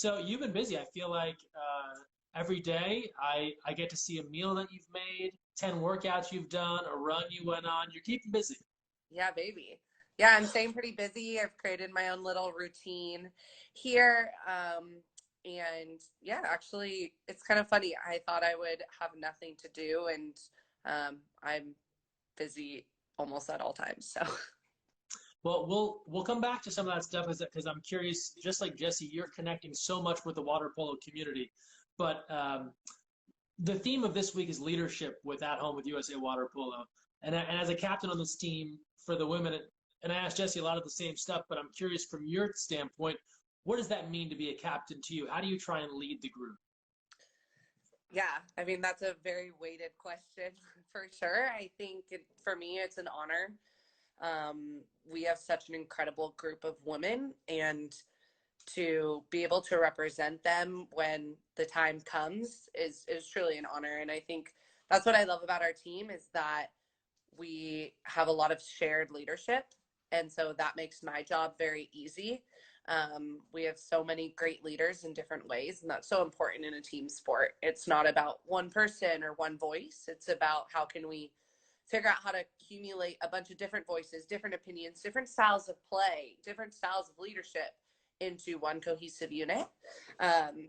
So you've been busy. I feel like every day I get to see a meal that you've made, 10 workouts you've done, a run you went on. You're keeping busy. Yeah, baby. Yeah, I'm staying pretty busy. I've created my own little routine here. And yeah, actually, it's kind of funny. I thought I would have nothing to do, and I'm busy almost at all times. So, Well, we'll come back to some of that stuff because I'm curious. Just like Jesse, you're connecting so much with the water polo community, but the theme of this week is leadership with At Home with USA Water Polo. And as a captain on this team for the women, and I asked Jesse a lot of the same stuff, but I'm curious from your standpoint, what does that mean to be a captain to you? How do you try and lead the group? yeah, I mean, that's a very weighted question for sure. I think for me, it's an honor. We have such an incredible group of women, and to be able to represent them when the time comes is truly an honor. And I think that's what I love about our team is that we have a lot of shared leadership, and so that makes my job very easy. We have so many great leaders in different ways, and that's so important in a team sport. It's not about one person or one voice. It's about how can we figure out how to accumulate a bunch of different voices, different opinions, different styles of play, different styles of leadership into one cohesive unit.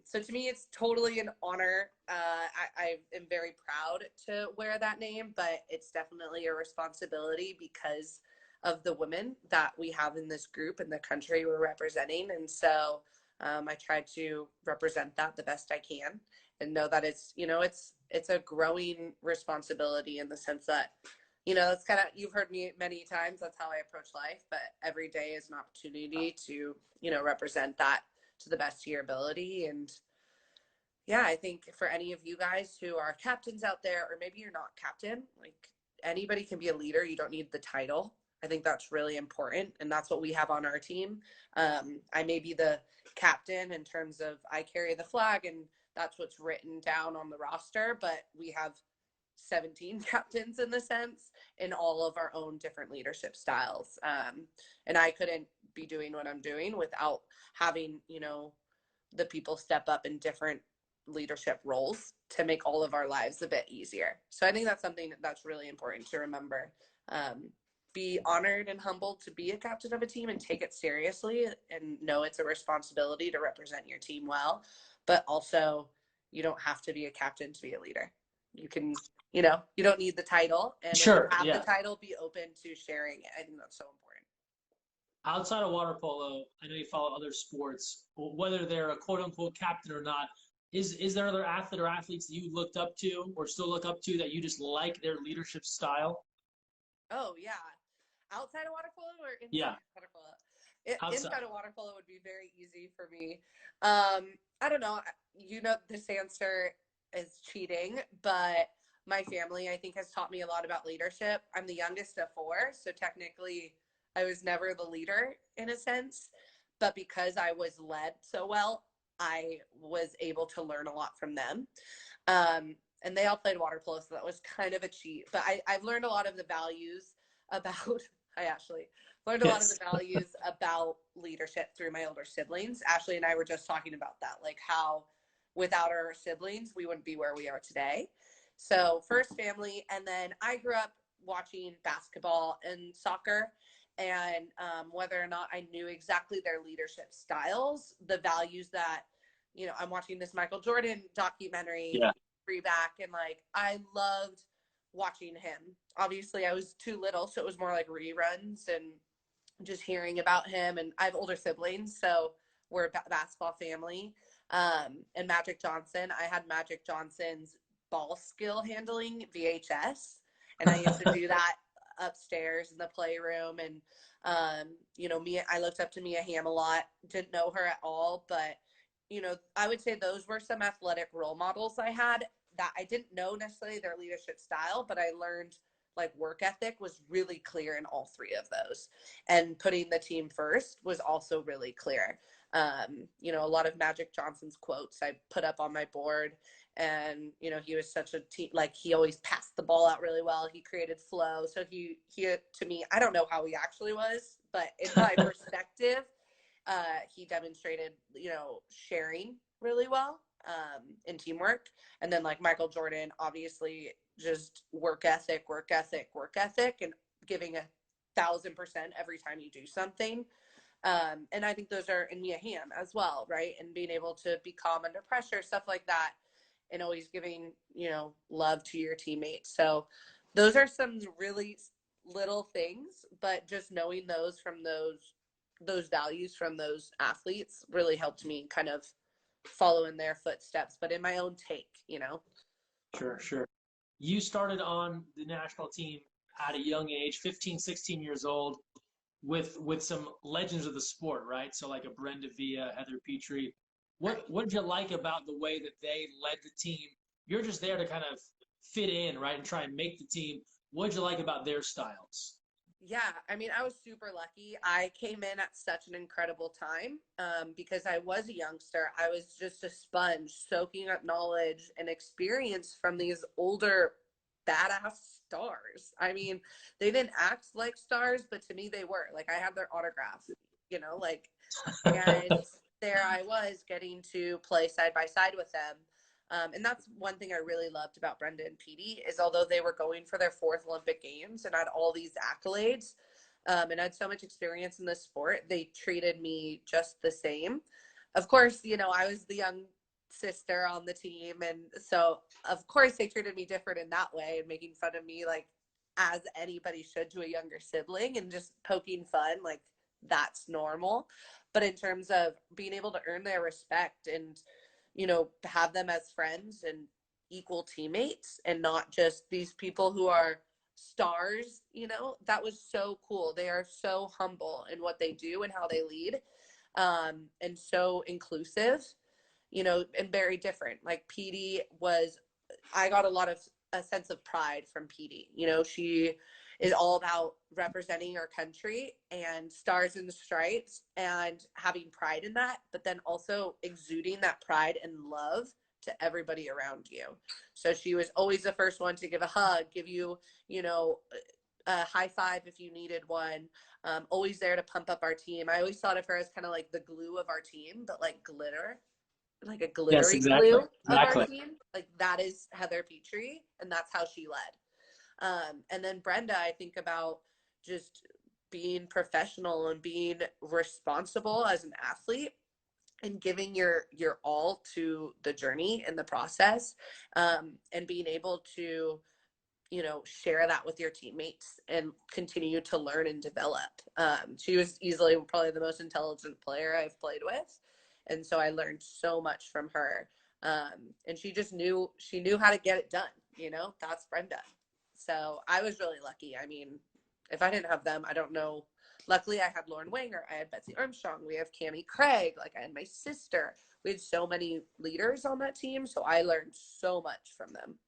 So to me, it's totally an honor. I am very proud to wear that name, but it's definitely a responsibility because of the women that we have in this group and the country we're representing. And so I try to represent that the best I can and know that it's a growing responsibility in the sense that that's kind of, you've heard me many times, that's how I approach life, but every day is an opportunity to represent that to the best of your ability. And yeah, I think for any of you guys who are captains out there, or maybe you're not captain, like anybody can be a leader. You don't need the title. I think that's really important, and that's what we have on our team. I may be the captain in terms of I carry the flag, and that's what's written down on the roster, but we have 17 captains in the sense in all of our own different leadership styles. And I couldn't be doing what I'm doing without having, the people step up in different leadership roles to make all of our lives a bit easier. So I think that's something that's really important to remember. Be honored and humbled to be a captain of a team and take it seriously and know it's a responsibility to represent your team well, but also you don't have to be a captain to be a leader. You can, you don't need the title, and if you Sure, have the yeah. title, be open to sharing it. I think that's so important. Outside of water polo, I know you follow other sports, whether they're a quote unquote captain or not. Is there other athlete or athletes that you looked up to or still look up to that you just like their leadership style? Oh yeah, outside of water polo or inside Yeah, water polo? outside. Inside of water polo would be very easy for me. I don't know. This answer is cheating, but my family, I think, has taught me a lot about leadership. I'm the youngest of four, so technically I was never the leader in a sense, but because I was led so well, I was able to learn a lot from them. And they all played water polo, so that was kind of a cheat. But I've learned a lot of the values about, I actually learned a lot of the Yes. values about leadership through my older siblings. Ashley and I were just talking about that, like how without our siblings, we wouldn't be where we are today. So first family, and then I grew up watching basketball and soccer, and whether or not I knew exactly their leadership styles, the values that, I'm watching this Michael Jordan documentary Yeah. free back, and like I loved watching him. Obviously, I was too little, so it was more like reruns and just hearing about him. And I have older siblings, so we're a basketball family. And Magic Johnson, I had Magic Johnson's ball skill handling VHS, and I used to do that upstairs in the playroom. And I looked up to Mia Hamm a lot. Didn't know her at all, but I would say those were some athletic role models I had that I didn't know necessarily their leadership style, but I learned like work ethic was really clear in all three of those. And putting the team first was also really clear. A lot of Magic Johnson's quotes I put up on my board, and he was such a team, like he always passed the ball out really well. He created flow. So he to me, I don't know how he actually was, but in my perspective, He demonstrated, sharing really well, in teamwork. And then like Michael Jordan, obviously just work ethic, and giving 1,000% every time you do something. And I think those are in Mia Hamm as well, right? And being able to be calm under pressure, stuff like that, and always giving, love to your teammates. So those are some really little things, but just knowing those from those values from those athletes really helped me kind of follow in their footsteps, but in my own take. Sure, sure. You started on the national team at a young age, 15, 16 years old, with some legends of the sport, right? So like a Brenda Villa, Heather Petrie. What did you like about the way that they led the team? You're just there to kind of fit in, right, and try and make the team. What did you like about their styles? Yeah, I mean, I was super lucky. I came in at such an incredible time, because I was a youngster. I was just a sponge, soaking up knowledge and experience from these older, badass stars. I mean, they didn't act like stars, but to me, they were. Like, I had their autograph, like, and there I was getting to play side by side with them. And that's one thing I really loved about Brenda and Petey is although they were going for their fourth Olympic Games and had all these accolades, and had so much experience in the sport, they treated me just the same. Of course, I was the young sister on the team, and so of course they treated me different in that way and making fun of me like as anybody should to a younger sibling and just poking fun, like that's normal. But in terms of being able to earn their respect and have them as friends and equal teammates and not just these people who are stars, that was so cool. They are so humble in what they do and how they lead, and so inclusive, and very different. Like Petey was, I got a sense of pride from Petey. She is all about representing our country and stars and stripes and having pride in that, but then also exuding that pride and love to everybody around you. So she was always the first one to give a hug, give you, a high five if you needed one. Always there to pump up our team. I always thought of her as kind of like the glue of our team, but like glitter, like a Yes, glittery exactly. glue of our Exactly. team. Like that is Heather Petrie, and that's how she led. And then Brenda, I think about just being professional and being responsible as an athlete and giving your all to the journey and the process, and being able to share that with your teammates and continue to learn and develop. She was easily probably the most intelligent player I've played with, and so I learned so much from her. And she knew how to get it done. That's Brenda. So I was really lucky. I mean, if I didn't have them, I don't know. Luckily, I had Lauren Wanger, I had Betsy Armstrong, we have Cammie Craig, like I had my sister. We had so many leaders on that team, so I learned so much from them.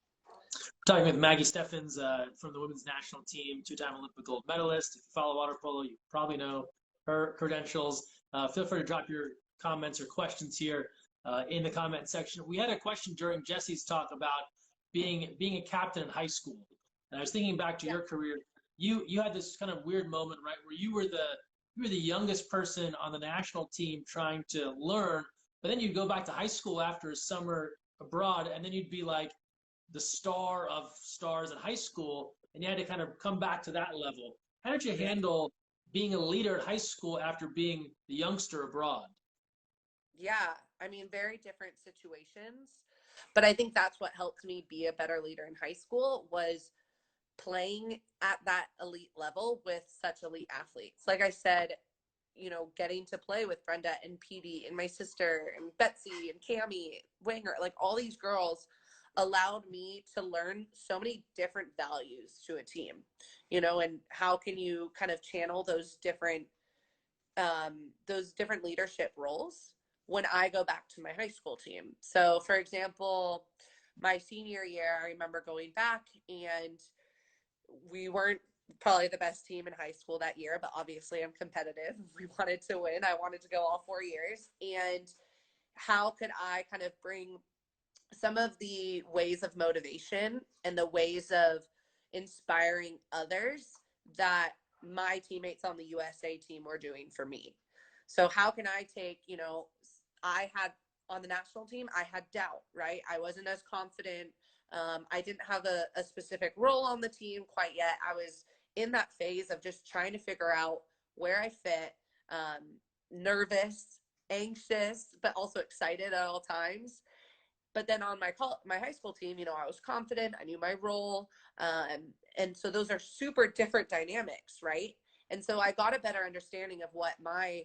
Talking with Maggie Steffens from the women's national team, two-time Olympic gold medalist. If you follow water polo, you probably know her credentials. Feel free to drop your comments or questions here in the comment section. We had a question during Jesse's talk about being a captain in high school, and I was thinking back to your career. You had this kind of weird moment, right, where you were the youngest person on the national team trying to learn, but then you'd go back to high school after a summer abroad, and then you'd be like the star of stars in high school, and you had to kind of come back to that level. How did you handle being a leader at high school after being the youngster abroad? Yeah, I mean, very different situations. But I think that's what helped me be a better leader in high school was playing at that elite level with such elite athletes. Like I said, getting to play with Brenda and Petey and my sister and Betsy and Cammie Wanger, like all these girls allowed me to learn so many different values to a team, and how can you kind of channel those different leadership roles when I go back to my high school team. So for example, my senior year, I remember going back and we weren't probably the best team in high school that year, but obviously I'm competitive. We wanted to win. I wanted to go all 4 years. And how could I kind of bring some of the ways of motivation and the ways of inspiring others that my teammates on the USA team were doing for me? So how can I take, I had on the national team, I had doubt, right? I wasn't as confident. I didn't have a specific role on the team quite yet. I was in that phase of just trying to figure out where I fit, nervous, anxious, but also excited at all times. But then on my high school team, I was confident. I knew my role, and so those are super different dynamics, right? And so I got a better understanding of what my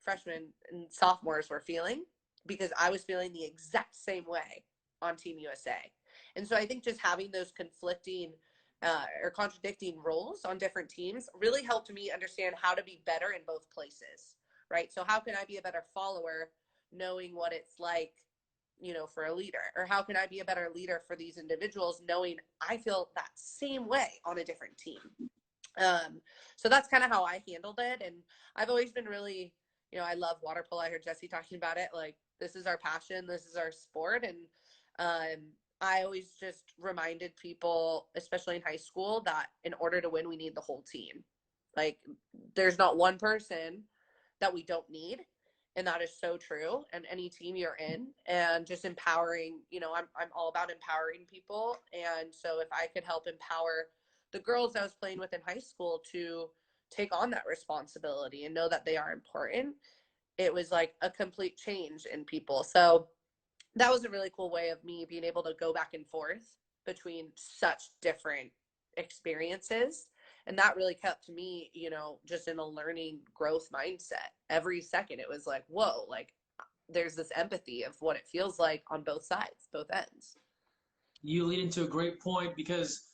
freshmen and sophomores were feeling, because I was feeling the exact same way on Team USA. And so I think just having those conflicting or contradicting roles on different teams really helped me understand how to be better in both places, right? So how can I be a better follower knowing what it's like, for a leader? Or how can I be a better leader for these individuals knowing I feel that same way on a different team? So that's kind of how I handled it. And I've always been really, I love water polo. I heard Jesse talking about it. Like, this is our passion. This is our sport. And I always just reminded people, especially in high school, that in order to win, we need the whole team. Like, there's not one person that we don't need. And that is so true. And any team you're in, and just empowering, I'm all about empowering people. And so if I could help empower the girls I was playing with in high school to take on that responsibility and know that they are important, it was like a complete change in people. So that was a really cool way of me being able to go back and forth between such different experiences. And that really kept me, just in a learning growth mindset. Every second it was like, whoa, like there's this empathy of what it feels like on both sides, both ends. You lead into a great point, because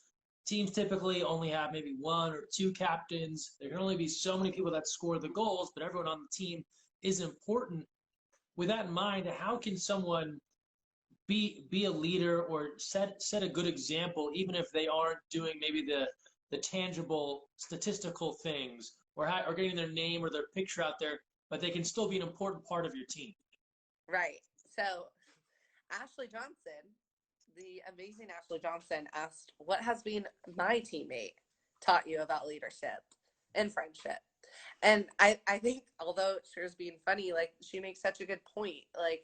teams typically only have maybe one or two captains. There can only be so many people that score the goals, but everyone on the team is important. With that in mind, how can someone be a leader or set a good example, even if they aren't doing maybe the tangible statistical things, or getting their name or their picture out there, but they can still be an important part of your team? Right. So Ashley Johnson, the amazing Ashley Johnson, asked, what has being my teammate taught you about leadership and friendship? And I think, although it sure is being funny, like, she makes such a good point. Like,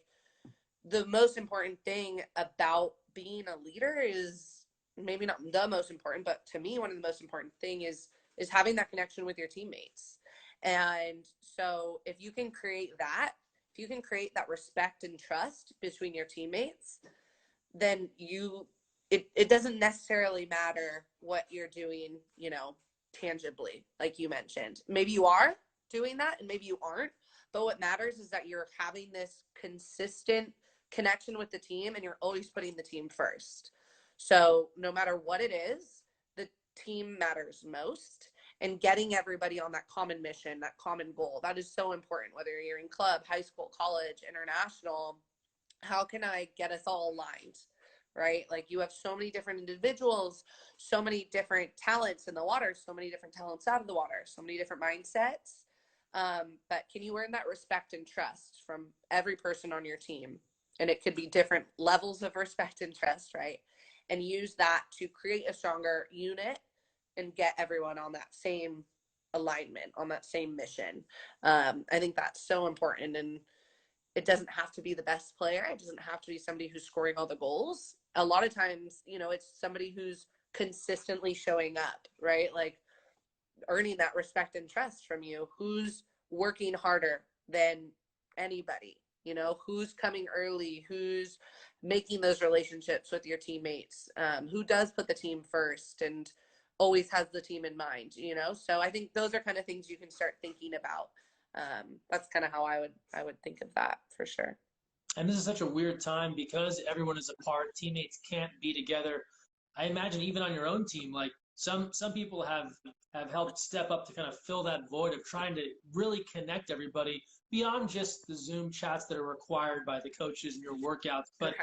the most important thing about being a leader is, maybe not the most important, but to me, one of the most important thing is having that connection with your teammates. And so if you can create that respect and trust between your teammates, then it doesn't necessarily matter what you're doing, tangibly, like you mentioned. Maybe you are doing that and maybe you aren't, but what matters is that you're having this consistent connection with the team and you're always putting the team first. So no matter what it is, the team matters most, and getting everybody on that common mission, that common goal, that is so important, whether you're in club, high school, college, international. How can I get us all aligned? Right? Like, you have so many different individuals, so many different talents in the water, so many different talents out of the water, so many different mindsets. But can you earn that respect and trust from every person on your team? And it could be different levels of respect and trust, right? And use that to create a stronger unit and get everyone on that same alignment, on that same mission. I think that's so important. And it doesn't have to be the best player. It doesn't have to be somebody who's scoring all the goals. A lot of times, it's somebody who's consistently showing up, right? Like, earning that respect and trust from you, who's working harder than anybody, who's coming early, who's making those relationships with your teammates, who does put the team first and always has the team in mind, So I think those are kind of things you can start thinking about. That's kind of how I would think of that, for sure. And this is such a weird time because everyone is apart. Teammates can't be together. I imagine even on your own team, like some people have helped step up to kind of fill that void of trying to really connect everybody beyond just the Zoom chats that are required by the coaches and your workouts. But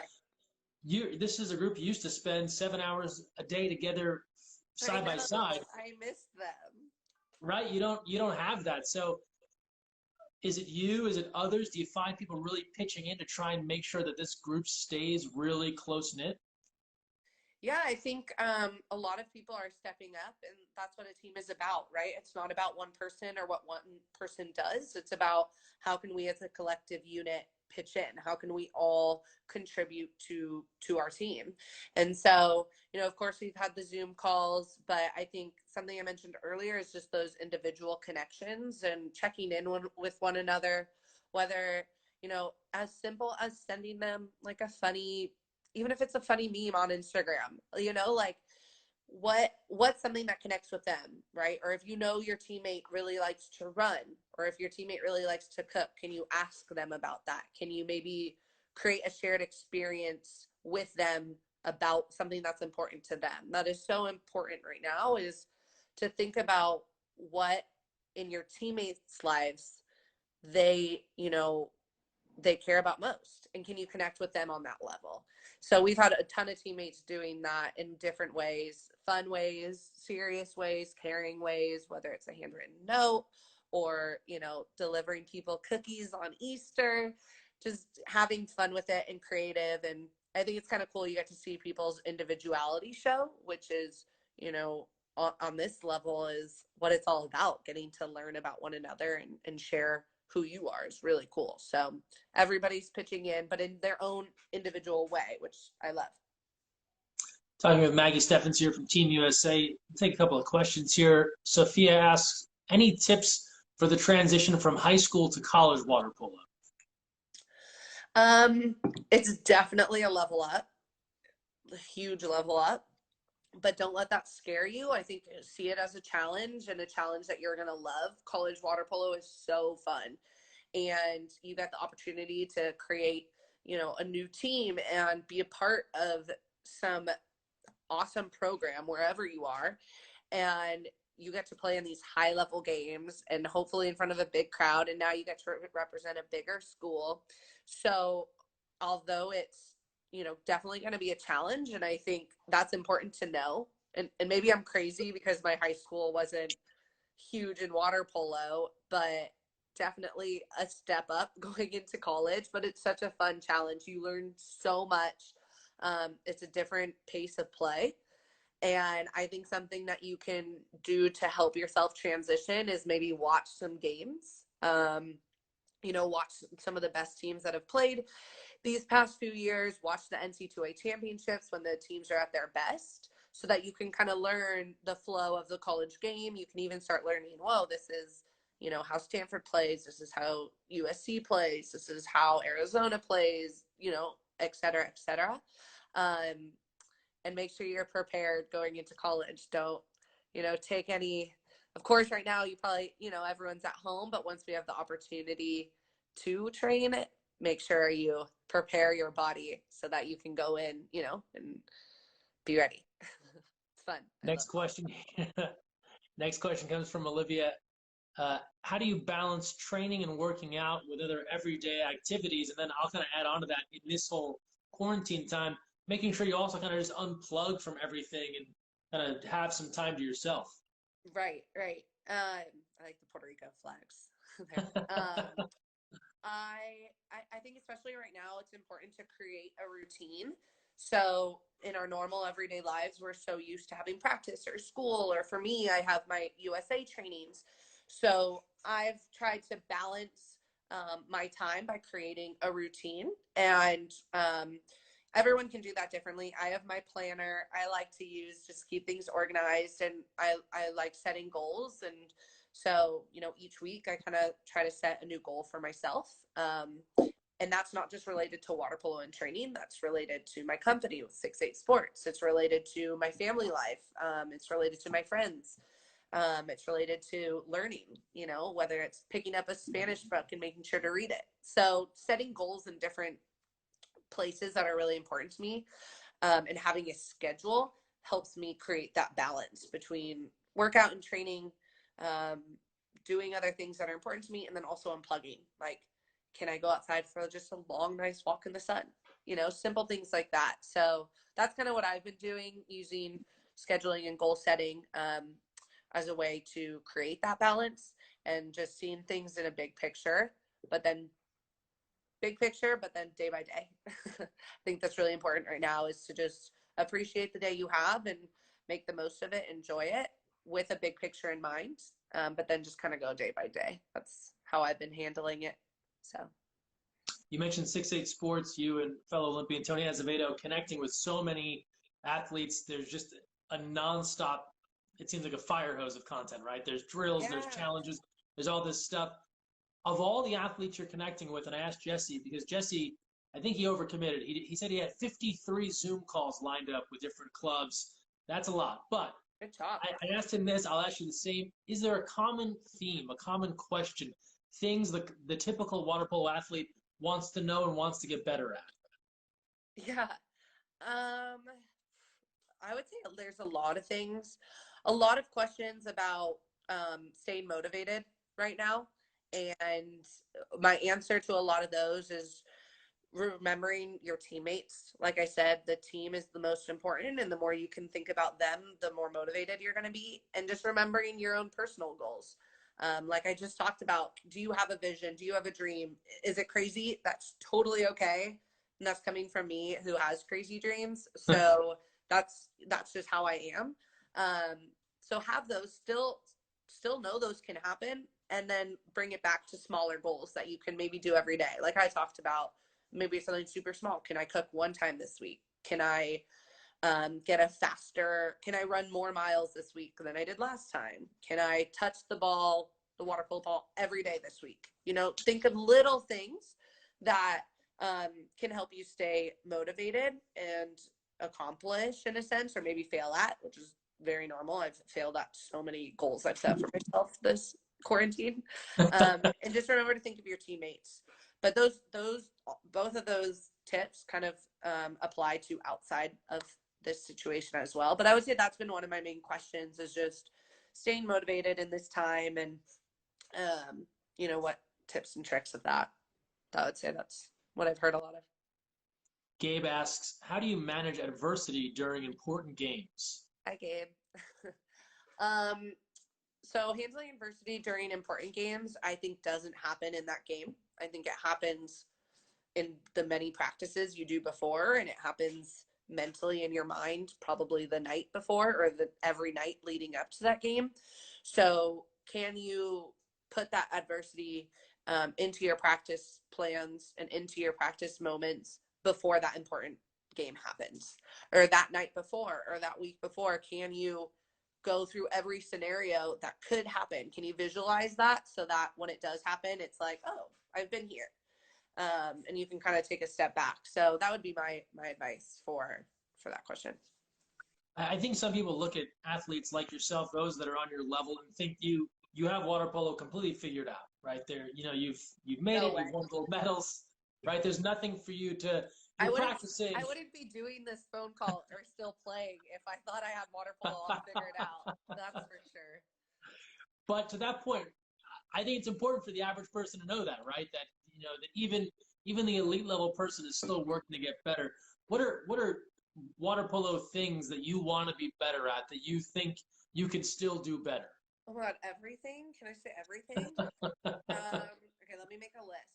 this is a group you used to spend 7 hours a day together, side by side. I miss them. Right? You don't have that. So is it you? Is it others? Do you find people really pitching in to try and make sure that this group stays really close knit? Yeah, I think a lot of people are stepping up, and that's what a team is about, right? It's not about one person or what one person does. It's about how can we as a collective unit pitch in? How can we all contribute to our team? And so, of course, we've had the Zoom calls, but I think something I mentioned earlier is just those individual connections and checking in with one another, whether, as simple as sending them like a funny, even if it's a funny meme on Instagram, like what's something that connects with them, right? Or if your teammate really likes to run, or if your teammate really likes to cook, can you ask them about that? Can you maybe create a shared experience with them about something that's important to them? That is so important right now, is to think about what in your teammates' lives they, they care about most, and can you connect with them on that level? So we've had a ton of teammates doing that in different ways, fun ways, serious ways, caring ways, whether it's a handwritten note or delivering people cookies on Easter, just having fun with it and creative. And I think it's kind of cool, you get to see people's individuality show, which is on this level is what it's all about. Getting to learn about one another and share who you are is really cool. So everybody's pitching in, but in their own individual way, which I love. Talking with Maggie Steffens here from Team USA. I'll take a couple of questions here. Sophia asks, any tips for the transition from high school to college water polo? It's definitely a level up, a huge level up, but don't let that scare you. I think see it as a challenge, and a challenge that you're going to love. College water polo is so fun, and you get the opportunity to create, a new team and be a part of some awesome program wherever you are. And you get to play in these high level games and hopefully in front of a big crowd. And now you get to represent a bigger school. So although it's, definitely going to be a challenge, and I think that's important to know. And maybe I'm crazy because my high school wasn't huge in water polo, but definitely a step up going into college. But it's such a fun challenge. You learn so much. It's a different pace of play. And I think something that you can do to help yourself transition is maybe watch some games. Watch some of the best teams that have played these past few years, watch the NC2A championships when the teams are at their best, so that you can kind of learn the flow of the college game. You can even start learning, whoa, this is, how Stanford plays. This is how USC plays. This is how Arizona plays, et cetera, et cetera. And make sure you're prepared going into college. Don't, take any, of course, right now you probably, everyone's at home, but once we have the opportunity to train, make sure you prepare your body so that you can go in, and be ready. It's fun. Next question. Next question comes from Olivia. How do you balance training and working out with other everyday activities? And then I'll kind of add on to that in this whole quarantine time, making sure you also kind of just unplug from everything and kind of have some time to yourself. Right. I like the Puerto Rico flags there. I think especially right now, it's important to create a routine. So in our normal everyday lives, we're so used to having practice or school, or for me, I have my USA trainings. So I've tried to balance my time by creating a routine, and everyone can do that differently. I have my planner. I like to use just keep things organized, and I like setting goals. And so, each week I kind of try to set a new goal for myself. And that's not just related to water polo and training. That's related to my company with 6-8 Sports. It's related to my family life. It's related to my friends. It's related to learning, whether it's picking up a Spanish book and making sure to read it. So setting goals in different places that are really important to me, and having a schedule helps me create that balance between workout and training, doing other things that are important to me, and then also unplugging. Like, can I go outside for just a long, nice walk in the sun? Simple things like that. So that's kind of what I've been doing, using scheduling and goal setting as a way to create that balance, and just seeing things in a big picture, but then day by day. I think that's really important right now, is to just appreciate the day you have and make the most of it, enjoy it with a big picture in mind. But then just kind of go day by day. That's how I've been handling it. So. You mentioned 6'8 Sports, you and fellow Olympian Tony Azevedo connecting with so many athletes. There's just a nonstop, it seems like a fire hose of content, right? There's drills, there's challenges, there's all this stuff. Of all the athletes you're connecting with, and I asked Jesse, because Jesse, I think he overcommitted. He said he had 53 Zoom calls lined up with different clubs. That's a lot. But good job. I asked him this, I'll ask you the same. Is there a common theme, a common question, things the typical water polo athlete wants to know and wants to get better at? Yeah. I would say there's a lot of things, a lot of questions about staying motivated right now. And my answer to a lot of those is remembering your teammates. Like I said, the team is the most important, and the more you can think about them, the more motivated you're going to be. And just remembering your own personal goals. Like I just talked about, do you have a vision? Do you have a dream? Is it crazy? That's totally okay. And that's coming from me who has crazy dreams. So that's just how I am. So have those, still know those can happen, and then bring it back to smaller goals that you can maybe do every day. Like I talked about, maybe something super small. Can I cook one time this week? Can I can I run more miles this week than I did last time? Can I touch the water polo ball every day this week? Think of little things that can help you stay motivated and accomplish in a sense, or maybe fail at, which is very normal. I've failed at so many goals I've set for myself this quarantine. And just remember to think of your teammates. But both of those tips kind of apply to outside of this situation as well. But I would say that's been one of my main questions, is just staying motivated in this time, and what tips and tricks of that. I would say that's what I've heard a lot of. Gabe asks, how do you manage adversity during important games? Hi, Gabe. So handling adversity during important games, I think, doesn't happen in that game. I think it happens in the many practices you do before, and it happens mentally in your mind probably the night before, or every night leading up to that game. So can you put that adversity into your practice plans and into your practice moments before that important game happens, or that night before, or that week before? Can you go through every scenario that could happen? Can you visualize that so that when it does happen, it's like, oh, I've been here. And you can kind of take a step back. So that would be my advice for that question. I think some people look at athletes like yourself, those that are on your level, and think you have water polo completely figured out, right? There, you've made it, you've won gold medals, right? There's nothing for you to practicing. I wouldn't be doing this phone call or still playing if I thought I had water polo all figured out. That's for sure. But to that point, I think it's important for the average person to know that, right? That that even the elite level person is still working to get better. What are water polo things that you want to be better at, that you think you can still do better? Oh my God, everything? Can I say everything? Okay, let me make a list.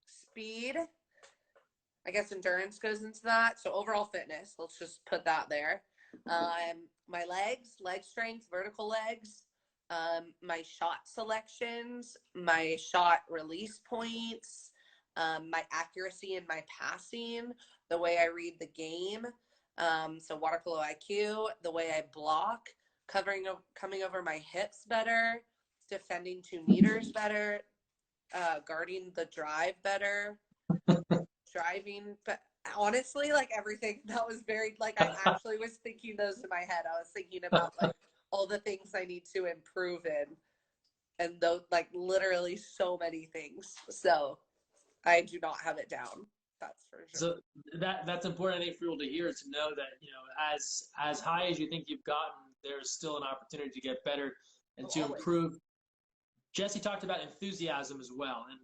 Speed. I guess endurance goes into that. So overall fitness, let's just put that there. My legs, leg strength, vertical legs, my shot selections, my shot release points, my accuracy in my passing, the way I read the game. So water polo IQ, the way I block, coming over my hips better, defending 2 meters better, guarding the drive better, driving. But honestly, like everything that was very, like, I actually was thinking those in my head. I was thinking about like all the things I need to improve in, and those, like, literally so many things. So I do not have it down. That's for sure. So that's important, I think, for people to hear, to know that, as high as you think you've gotten, there's still an opportunity to get better and to improve. Jesse talked about enthusiasm as well, and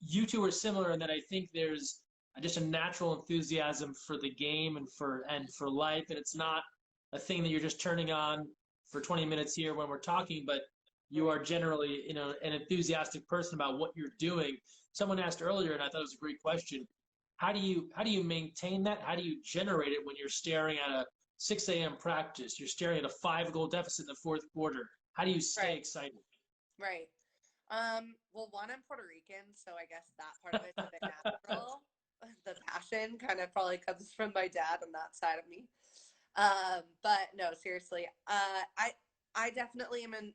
you two are similar in that I think there's just a natural enthusiasm for the game and for life, and it's not a thing that you're just turning on for 20 minutes here when we're talking, but you are generally an enthusiastic person about what you're doing. Someone asked earlier, and I thought it was a great question, how do you maintain that? How do you generate it when you're staring at a 6 a.m. practice? You're staring at a 5-goal deficit in the fourth quarter. How do you stay Right. excited? Right. Well, one, I'm Puerto Rican, so I guess that part of it's a bit natural. The passion kind of probably comes from my dad on that side of me. But no, seriously, I definitely am an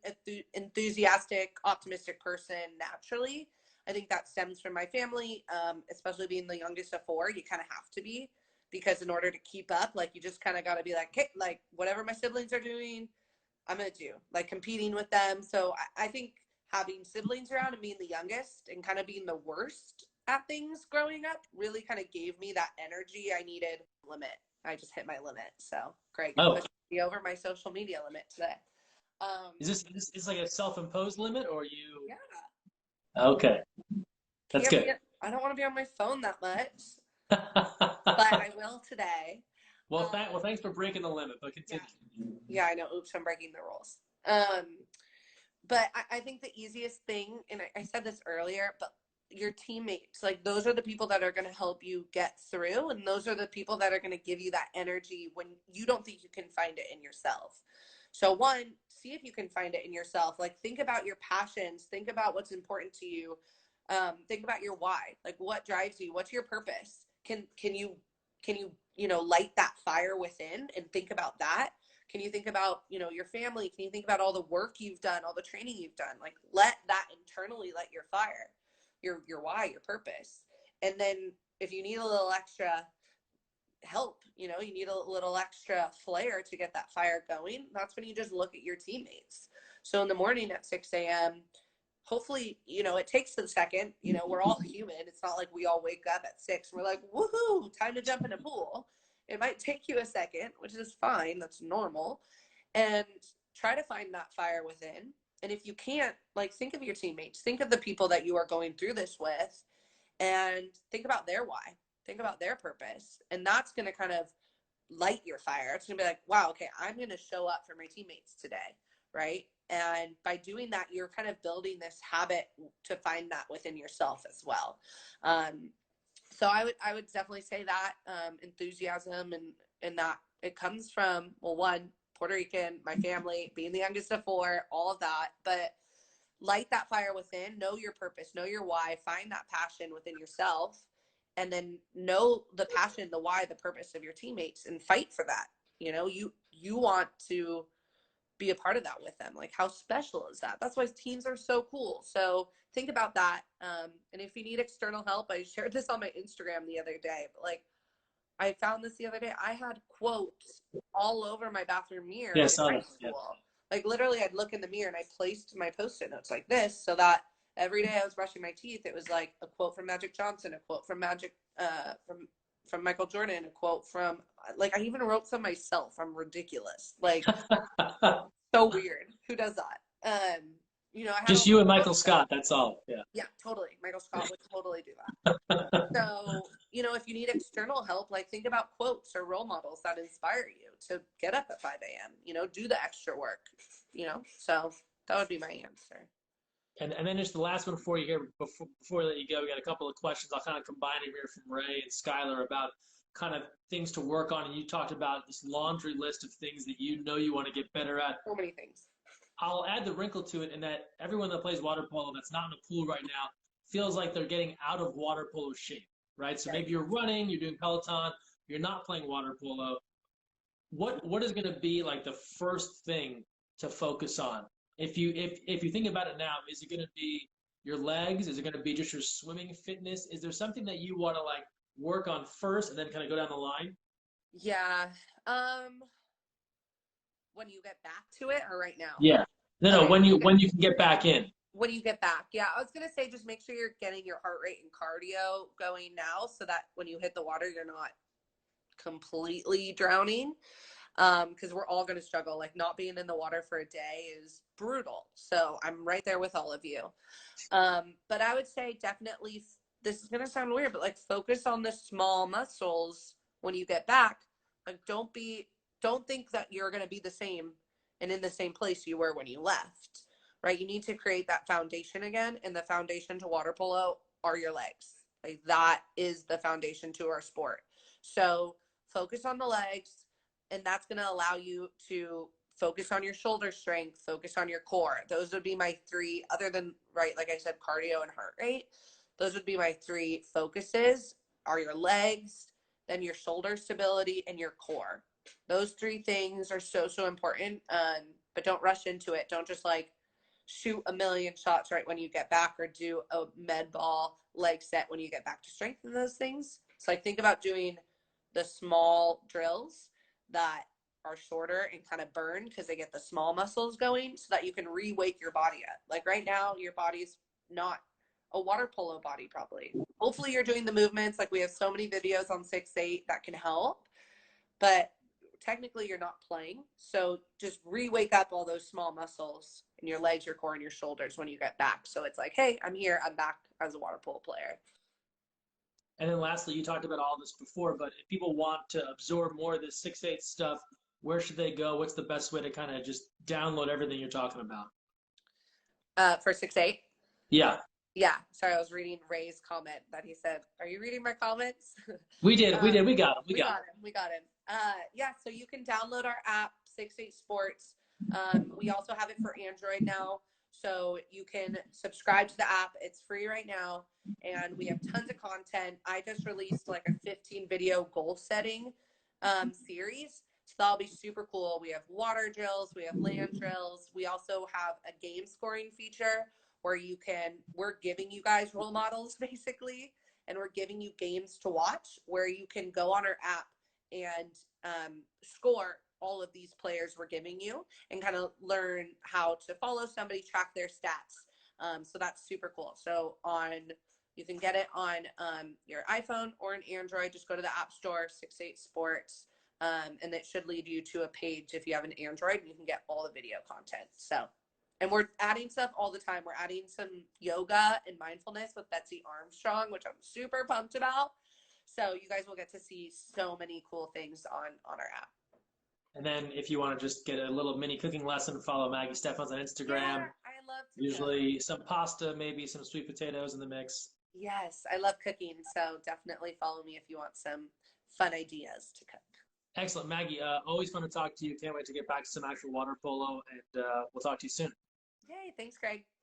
enthusiastic, optimistic person naturally. I think that stems from my family, especially being the youngest of four. You kind of have to be, because in order to keep up, like you just kind of got to be like, hey, like whatever my siblings are doing, I'm gonna do, like competing with them. So I think having siblings around and being the youngest and kind of being the worst at things growing up really kind of gave me that energy I needed. Limit. I just hit my limit. So Greg Oh, pushed me over my social media limit today. is this like a self-imposed limit or you? Yeah, Okay, that's can't good. be. I don't want to be on my phone that much, but I will today. Well, Um, thanks for breaking the limit, but yeah, continue. yeah, I know. Oops, I'm breaking the rules. But I think the easiest thing, and I said this earlier, but your teammates, like those are the people that are going to help you get through. And those are the people that are going to give you that energy when you don't think you can find it in yourself. So one, see if you can find it in yourself. Like think about your passions, think about what's important to you. Think about your why, like what drives you, what's your purpose? Can you light that fire within and think about that? Can you think about, your family? Can you think about all the work you've done, all the training you've done? Like let that internally light your fire, your why, your purpose. And then if you need a little extra help, you need a little extra flair to get that fire going, that's when you just look at your teammates. So in the morning at 6 a.m., hopefully, it takes a second. We're all human. It's not like we all wake up at 6 and we're like, woohoo, time to jump in a pool. It might take you a second, which is fine. That's normal. And try to find that fire within. And if you can't, like, think of your teammates, think of the people that you are going through this with, and think about their why, think about their purpose. And that's going to kind of light your fire. It's going to be like, wow, okay, I'm going to show up for my teammates today. Right. And by doing that, you're kind of building this habit to find that within yourself as well. So I would definitely say that enthusiasm and that it comes from, well, one, Puerto Rican, my family, being the youngest of four, all of that. But light that fire within, know your purpose, know your why, find that passion within yourself, and then know the passion, the why, the purpose of your teammates, and fight for that. You want to be a part of that with them. Like, how special is that? That's why teams are so cool. So think about that. And if you need external help, I shared this on my Instagram the other day, but like I found this the other day. I had quotes all over my bathroom mirror Yeah, in high son. Yeah. school. Like literally I'd look in the mirror and I placed my post-it notes like this so that every day I was brushing my teeth, it was like a quote from Magic Johnson, a quote from from Michael Jordan, a quote from, like, I even wrote some myself. I'm ridiculous. Like, so weird. Who does that? I had Just all these you and Michael quotes that, Scott. That's all. Yeah. yeah, totally. Michael Scott would totally do that. So, if you need external help, like think about quotes or role models that inspire you to get up at 5 a.m., do the extra work, so that would be my answer. And then just the last one for you here before I let you go, we got a couple of questions. I'll kind of combine them here from Ray and Skylar about kind of things to work on. And you talked about this laundry list of things that you want to get better at. So many things. I'll add the wrinkle to it in that everyone that plays water polo that's not in a pool right now feels like they're getting out of water polo shape, right? So maybe you're running, you're doing Peloton, you're not playing water polo. What is going to be like the first thing to focus on? If you think about it now, is it going to be your legs? Is it going to be just your swimming fitness? Is there something that you want to like work on first and then kind of go down the line? Yeah. When you get back to it, or right now? Yeah. No, Okay. when you can get back in. When you get back. Yeah, I was going to say just make sure you're getting your heart rate and cardio going now so that when you hit the water, you're not completely drowning. Because we're all going to struggle. Like, not being in the water for a day is brutal. So I'm right there with all of you. But I would say definitely, this is going to sound weird, but like focus on the small muscles when you get back. Like, don't think that you're going to be the same and in the same place you were when you left, right? You need to create that foundation again. And the foundation to water polo are your legs. Like that is the foundation to our sport. So focus on the legs, and that's going to allow you to focus on your shoulder strength, focus on your core. Those would be my three, other than, right, like I said, cardio and heart rate. Those would be my three focuses, are your legs, then your shoulder stability, and your core. Those three things are so, so important. But don't rush into it. Don't just like shoot a million shots right when you get back, or do a med ball leg set when you get back to strengthen those things. So like think about doing the small drills that are shorter and kind of burn because they get the small muscles going so that you can re-wake your body up. Like right now, your body's not a water polo body probably. Hopefully you're doing the movements. Like we have so many videos on 6-8 that can help, but technically you're not playing. So just re-wake up all those small muscles in your legs, your core, and your shoulders when you get back. So it's like, hey, I'm here. I'm back as a water polo player. And then lastly, you talked about all this before, but if people want to absorb more of this 6-8 stuff, where should they go? What's the best way to kind of just download everything you're talking about? For 6-8? Yeah. Yeah. Sorry, I was reading Ray's comment that he said, are you reading my comments? We did. We got him. We got him. Yeah, so you can download our app, 6-8 Sports. We also have it for Android now. So you can subscribe to the app. It's free right now. And we have tons of content. I just released like a 15 video goal setting series. So that'll be super cool. We have water drills. We have land drills. We also have a game scoring feature where we're giving you guys role models basically. And we're giving you games to watch where you can go on our app and score all of these players we're giving you and kind of learn how to follow somebody, track their stats. So that's super cool. So you can get it on your iPhone or an Android. Just go to the App Store, 6-8 Sports, and it should lead you to a page if you have an Android, and you can get all the video content. So, and we're adding stuff all the time. We're adding some yoga and mindfulness with Betsy Armstrong, which I'm super pumped about. So you guys will get to see so many cool things on our app. And then if you want to just get a little mini cooking lesson, follow Maggie Steffens on Instagram. Yeah, I love to usually some pasta, maybe some sweet potatoes in the mix. Yes, I love cooking. So definitely follow me if you want some fun ideas to cook. Excellent, Maggie. Always fun to talk to you. Can't wait to get back to some actual water polo, and we'll talk to you soon. Yay, thanks, Greg.